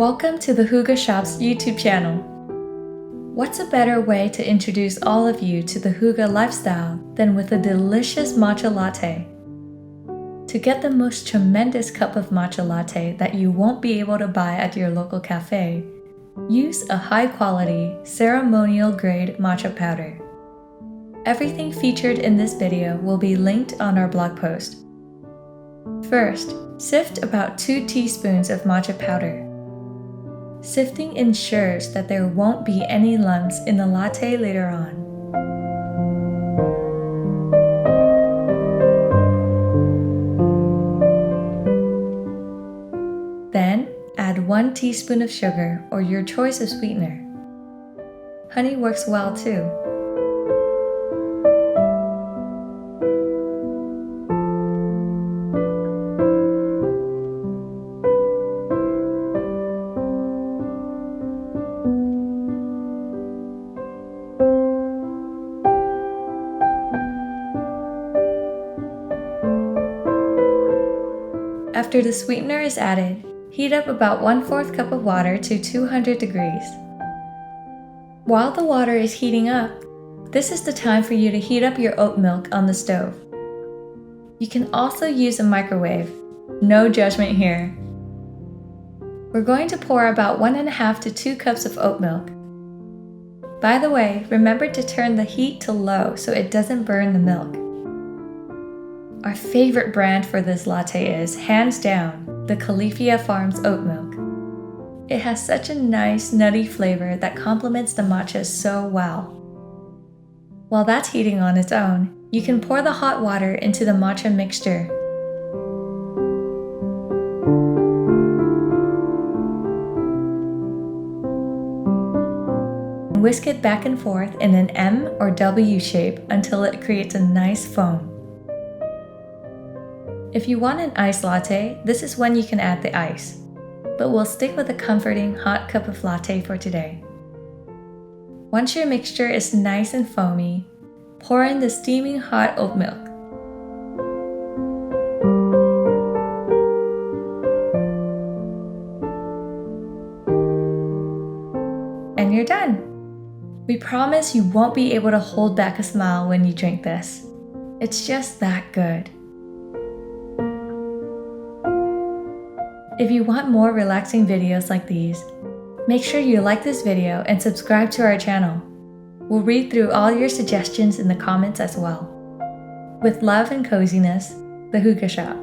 Welcome to the Hooga Shop's YouTube channel. What's a better way to introduce all of you to the Hooga lifestyle than with a delicious matcha latte? To get the most tremendous cup of matcha latte that you won't be able to buy at your local cafe, use a high-quality, ceremonial-grade matcha powder. Everything featured in this video will be linked on our blog post. First, sift about 2 teaspoons of matcha powder. Sifting ensures that there won't be any lumps in the latte later on. Then, add 1 teaspoon of sugar or your choice of sweetener. Honey works well too. After the sweetener is added, heat up about 1/4 cup of water to 200 degrees. While the water is heating up, this is the time for you to heat up your oat milk on the stove. You can also use a microwave. No judgment here. We're going to pour about 1.5 to 2 cups of oat milk. By the way, remember to turn the heat to low so it doesn't burn the milk. Our favorite brand for this latte is, hands down, the Califia Farms oat milk. It has such a nice nutty flavor that complements the matcha so well. While that's heating on its own, you can pour the hot water into the matcha mixture. Whisk it back and forth in an M or W shape until it creates a nice foam. If you want an iced latte, this is when you can add the ice, but we'll stick with a comforting hot cup of latte for today. Once your mixture is nice and foamy, pour in the steaming hot oat milk. And you're done! We promise you won't be able to hold back a smile when you drink this. It's just that good. If you want more relaxing videos like these, make sure you like this video and subscribe to our channel. We'll read through all your suggestions in the comments as well. With love and coziness, the Hooga Shop.